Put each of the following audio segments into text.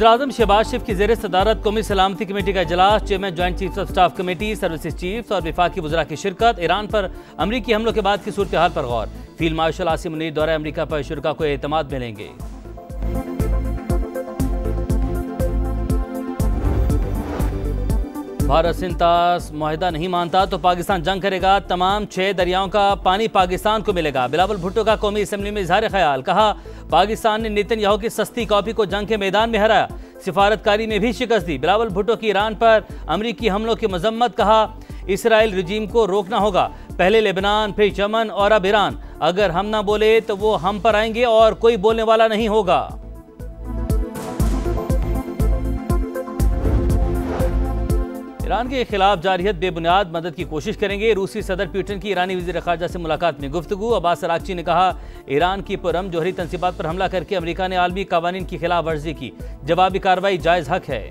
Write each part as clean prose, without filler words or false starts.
वज़ीर-ए-आज़म शहबाज शरीफ की ज़ेर सदारत कौमी सलामती कमेटी का इजलास, chairman joint chiefs of staff committee, services chiefs और विफाकी वज़रा की शिरकत। ईरान पर अमरीकी हमलों के बाद की सूरत हाल पर गौर। फील्ड मार्शल आसिम मुनीर दौरा अमरीका पर शुरका को एतमाद मिलेंगे। भारत सिंतास मुआहिदा नहीं मानता तो पाकिस्तान जंग करेगा। तमाम 6 दरियाओं का पानी पाकिस्तान को मिलेगा। बिलावल भुट्टो का कौमी असम्बली में इजहार ख्याल, कहा पाकिस्तान ने नेतन्याहू की सस्ती कॉपी को जंग के मैदान में हराया, सिफारतकारी में भी शिकस्त दी। बिलावल भुट्टो की ईरान पर अमरीकी हमलों की मजम्मत, कहा इसराइल रजीम को रोकना होगा, पहले लेबनान फिर यमन और अब ईरान। अगर हम ना बोले तो वो हम पर आएंगे और कोई बोलने वाला नहीं होगा। ईरान के खिलाफ जारहियत बेबुनियाद मदद की कोशिश करेंगे। रूसी सदर पुतिन की ईरानी वज़ीर ख़ारजा से मुलाकात में गुफ्तगू। अब्बास अरागची ने कहा ईरान की पुरअमन जौहरी तंसीबात पर हमला करके अमेरिका ने आलमी कवानीन की खिलाफ वर्जी की, जवाबी कार्रवाई जायज़ हक है।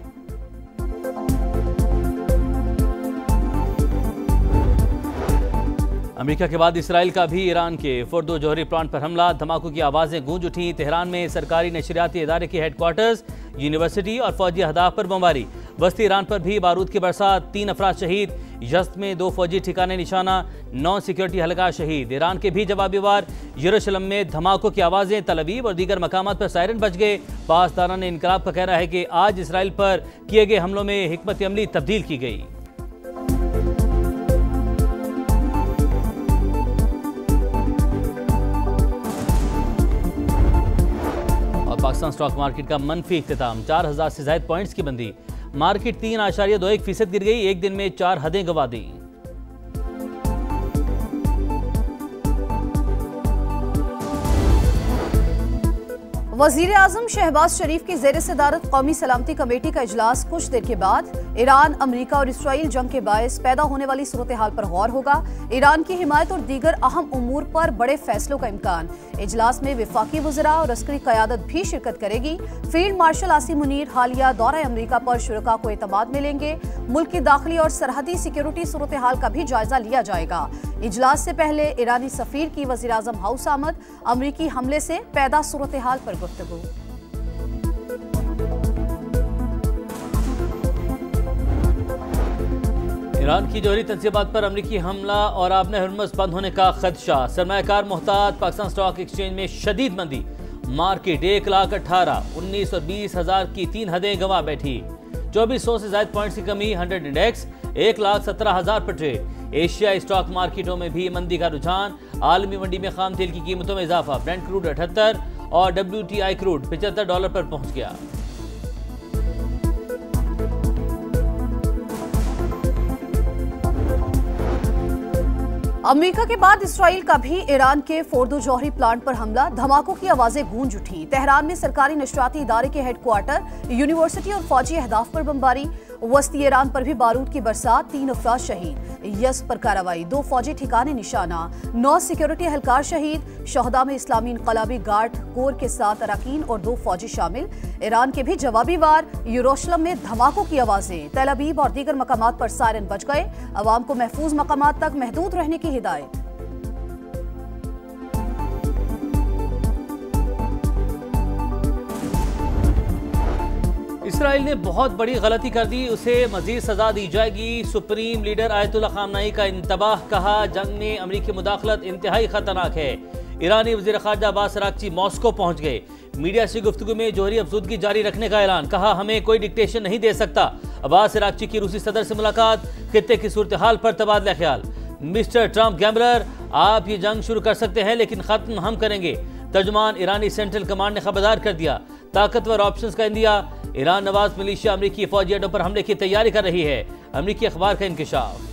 अमेरिका के बाद इसराइल का भी ईरान के फोर्दो जौहरी प्लांट पर हमला, धमाकों की आवाज़ें गूंज उठी। तेहरान में सरकारी नशरियाती इदारे के हेडक्वार्टर्स, यूनिवर्सिटी और फौजी अहदाफ पर बमबारी। वस्ती ईरान पर भी बारूद की बरसात, 3 अफराद शहीद। यज़्द में 2 फौजी ठिकाने निशाना, 9 सिक्योरिटी एहलकार शहीद। ईरान के भी जवाबी वार। यरूशलेम में धमाकों की आवाज़ें, तल अवीव और दीगर मकामात पर सायरन बज गए। पासदारान इनकलाब का कहना है कि आज इसराइल पर किए गए हमलों में हिकमत अमली तब्दील की गई। पाकिस्तान स्टॉक मार्केट का मनफी इख्तिताम, 4000 से ज़ायद पॉइंट्स की बंदी। मार्केट 3.21% गिर गई, एक दिन में 4 हदें गंवा दी। वज़ीर आज़म शहबाज शरीफ की ज़ेर सदारत कौमी सलामती कमेटी का इजलास कुछ देर के बाद। ईरान, अमरीका और इसराइल जंग के बायस पैदा होने वाली सूरत हाल पर गौर होगा। ईरान की हिमायत और दीगर अहम उमूर पर बड़े फैसलों का इम्कान। इजलास में विफाकी वज़रा और अस्करी क़यादत भी शिरकत करेगी। फील्ड मार्शल आसिम मुनीर हालिया दौरा अमरीका पर शुरका को एतमाद मिलेंगे। मुल्क की दाखिली और सरहदी सिक्योरिटी सूरत हाल का भी जायजा लिया जाएगा। इजलास से पहले ईरानी सफीर की वज़ीर आज़म हाउस आमद, अमरीकी हमले से पैदा सूरत हाल पर गुफ्तगू। ईरान की जौहरी तंसीबात पर अमरीकी हमला और आबने हरमुज़ बंद होने का खदशा। सरमायाकार मोहतात, पाकिस्तान स्टॉक एक्सचेंज में शदीद मंदी। मार्केट 1,18,000, 19 और 20,000 की 3 हदें गंवा बैठी। 2400 से ज़ायद पॉइंट्स की कमी। 100 इंडेक्स 1,17,000 पर ट्रेड। एशियाई स्टॉक मार्केटों में भी मंदी का रुझान। आलमी मंडी में खाम तेल की कीमतों में इजाफा। ब्रेंट क्रूड 78 और WTI क्रूड $75 पर पहुंच गया। अमेरिका के बाद इसराइल का भी ईरान के फोर्दो जौहरी प्लांट पर हमला, धमाकों की आवाजें गूंज उठी। तेहरान में सरकारी नशरियाती इदारे के हेडक्वार्टर, यूनिवर्सिटी और फौजी अहदाफ पर बमबारी। वस्ती ईरान पर भी बारूद की बरसात, 3 अफराद शहीद। यज़्द पर कार्रवाई, 2 फौजी ठिकाने निशाना, 9 सिक्योरिटी एहलकार शहीद। शहदा में इस्लामी इनकलाबी गार्ड कोर के 7 अरकान और 2 फौजी शामिल। ईरान के भी जवाबी वार। यरूशलेम में धमाकों की आवाजें, तल अवीव और दीगर मकामात पर सायरन बज गए। अवाम को महफूज मकामात तक महदूद रहने की हिदायत। इसराइल ने बहुत बड़ी गलती कर दी, उसे मजीद सजा दी जाएगी। सुप्रीम लीडर आयतुल्ला खामनाई का इंतबाह, कहा जंग में अमरीकी मुदाखलत इंतहाई खतरनाक है। ईरानी वज़ीर ख़ारजा अब्बास अरागची मॉस्को पहुंच गए। मीडिया से गुफ्तगू में जौहरी अफजूदगी जारी रखने का ऐलान, कहा हमें कोई डिक्टेशन नहीं दे सकता। अब्बास अरागची की रूसी सदर से मुलाकात, खित्ते की सूरत हाल पर तबादला ख्याल। मिस्टर ट्रंप गैम्बलर, आप ये जंग शुरू कर सकते हैं लेकिन खत्म हम करेंगे। तर्जुमान ईरानी सेंट्रल कमांड ने खबरदार कर दिया। ताकतवर ऑप्शंस का इंदिया। ईरान नवाज मिलिशिया अमरीकी फौजी अड्डों पर हमले की तैयारी कर रही है। अमरीकी अखबार का इंकिशाफ।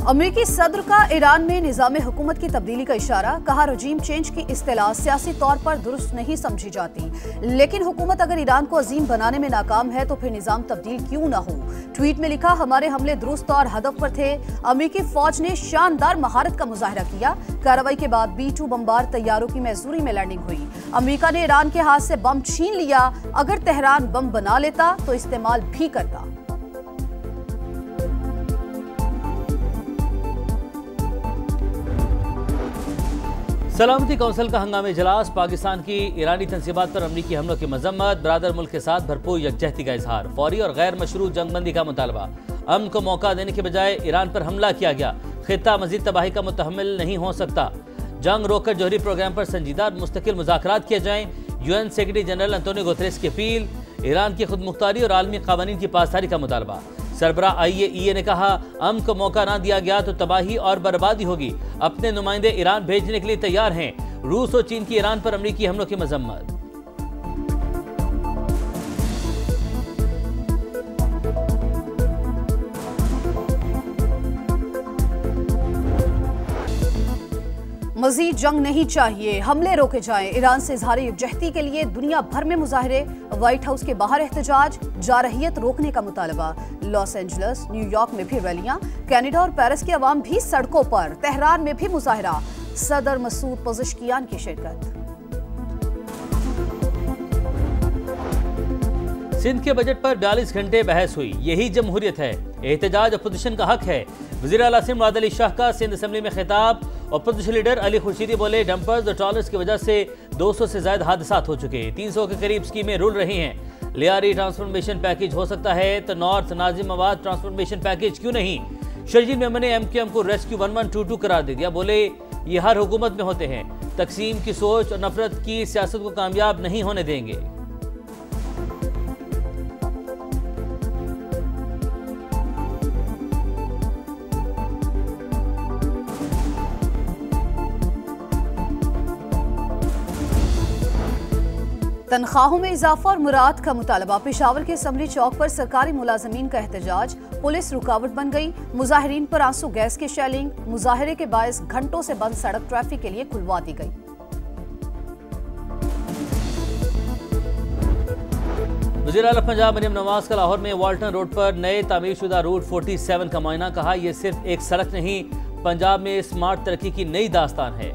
अमेरिकी सदर का ईरान में निज़ाम हुकूमत की तब्दीली का इशारा, कहा रजीम चेंज की इस्तेलाह सियासी तौर पर दुरुस्त नहीं समझी जाती, लेकिन हुकूमत अगर ईरान को अजीम बनाने में नाकाम है तो फिर निज़ाम तब्दील क्यों ना हो। ट्वीट में लिखा, हमारे हमले दुरुस्त और हदफ पर थे। अमेरिकी फौज ने शानदार महारत का मुजाहिरा किया। कार्रवाई के बाद B-2 बमबार तैयारों की मैसूरी में लैंडिंग हुई। अमेरिका ने ईरान के हाथ से बम छीन लिया। अगर तेहरान बम बना लेता तो इस्तेमाल भी करता। सलामती कौंसिल का हंगामी इजलास, पाकिस्तान की ईरानी तंसीबात पर अमरीकी हमलों की मजम्मत, बरादर मुल्क के साथ भरपूर यकजहती का इजहार, फौरी और गैर मशरूत जंगबंदी का मुतालबा। अमन को मौका देने के बजाय ईरान पर हमला किया गया, खित्ता मजीद तबाही का मुतहम्मिल नहीं हो सकता। जंग रोककर जौहरी प्रोग्राम पर संजीदा और मुस्तकिल मुज़ाकरात किए जाएं, UN secretary general Antonio Guterres की अपील। ईरान की खुदमुख्तारी और आलमी कानून की पासदारी का मुतालबा। सरबरा IAEA ने कहा, अमन को मौका ना दिया गया तो तबाही और बर्बादी होगी। अपने नुमाइंदे ईरान भेजने के लिए तैयार हैं। रूस और चीन की ईरान पर अमरीकी हमलों की मजम्मत। मजीद जंग नहीं चाहिए, हमले रोके जाएं। ईरान से इजहार यकजहती के लिए दुनिया भर में मुजाहरे, व्हाइट हाउस के बाहर एहतजाज, जारहियत रोकने का मुतालबा। लॉस एंजल्स, न्यूयॉर्क में भी रैलियां, कनाडा और पेरिस की आवाम भी सड़कों पर, तेहरान में भी मुजाहरा। सदर मसूद पज़ेश्कियान की शिरकत। सिंध के बजट पर 42 घंटे बहस हुई, यही जमहूरियत है। एहतजाज अपोजिशन का हक है। वज़ीर आला सिंध मुराद अली शाह का सिंध असेंबली में खिताब। अपोजिशन लीडर अली खुर्शीदी बोले, डंपर्स और ट्रॉलर्स की वजह से 200 से ज्यादा हादसात हो चुके, 300 के करीब स्कीमें रुल रही हैं। लियारी ट्रांसफॉर्मेशन पैकेज हो सकता है तो नॉर्थ नाजिमाबाद ट्रांसफॉर्मेशन पैकेज क्यों नहीं? शर्जील मेमन ने MQM को रेस्क्यू 1122 करार दे दिया। बोले, ये हर हुकूमत में होते हैं। तकसीम की सोच और नफरत की सियासत को कामयाब नहीं होने देंगे। तनख्वाहों में इजाफा और मुराद का मुतालबा। पेशावर के असम्बली चौक पर सरकारी मुलाजमीन का एहतजाज, पुलिस रुकावट बन गई। मुजाहिरीन पर आंसू गैस की शेलिंग, मुजाहरे के बायस घंटों से बंद सड़क ट्रैफिक के लिए खुलवा दी गई। वज़ीर आला पंजाब मरियम नवाज का लाहौर में वाल्टन रोड पर नए तामीरशुदा रूट 47 का मुआयना। कहा, यह सिर्फ एक सड़क नहीं, पंजाब में स्मार्ट तरक्की की नई दास्तान है।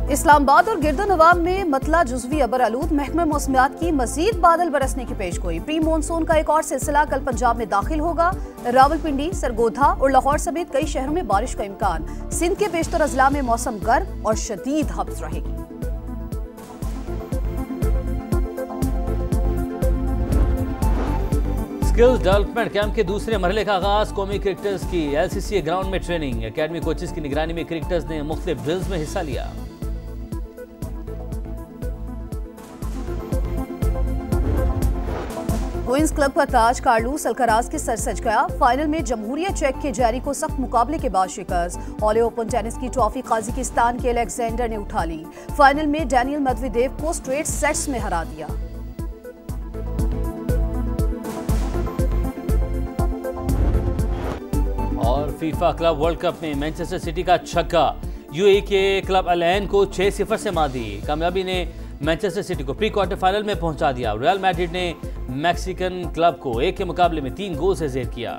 इस्लामाबाद और गिरदोनवाब में मतला जुज़वी अबर आलूद, महकमा मौसमियात की मजीद बादल बरसने की पेशगोई। प्री मानसून का एक और सिलसिला कल पंजाब में दाखिल होगा। रावलपिंडी, सरगोधा और लाहौर समेत कई शहरों में बारिश का इम्कान। सिंध के बेशतर अजला में मौसम गर्म और शदीद हब्स रहेगी। स्किल्स डेवलपमेंट कैंप के दूसरे मरहले का आगाज। कौमी क्रिकेटर्स की LCCA ग्राउंड में ट्रेनिंग। अकेडमी कोचेस की निगरानी में क्रिकेटर्स ने मुख्तलिफ ड्रिल्स में हिस्सा लिया। क्वींस क्लब का ताज कार्लोस अल्काराज के सर सज गया। फाइनल में जमहूरिया चेक के जारी को सख्त मुकाबले के बाद शिकस्त। ऑले ओपन टेनिस की ट्रॉफी काजाकिस्तान के अलेक्जेंडर ने उठा ली। फाइनल में डैनियल मेदवेदेव को स्ट्रेट सेट्स में हरा दिया। और फीफा क्लब वर्ल्ड कप में मैनचेस्टर सिटी का छक्का, UAE के क्लब अल ऐन को 6-0 से मात दी। कामयाबी ने मैनचेस्टर सिटी को प्री क्वार्टर फाइनल में पहुंचा दिया। रियल मैड्रिड ने मैक्सिकन क्लब को 1 के मुकाबले में 3 गोल से ज़ेर किया।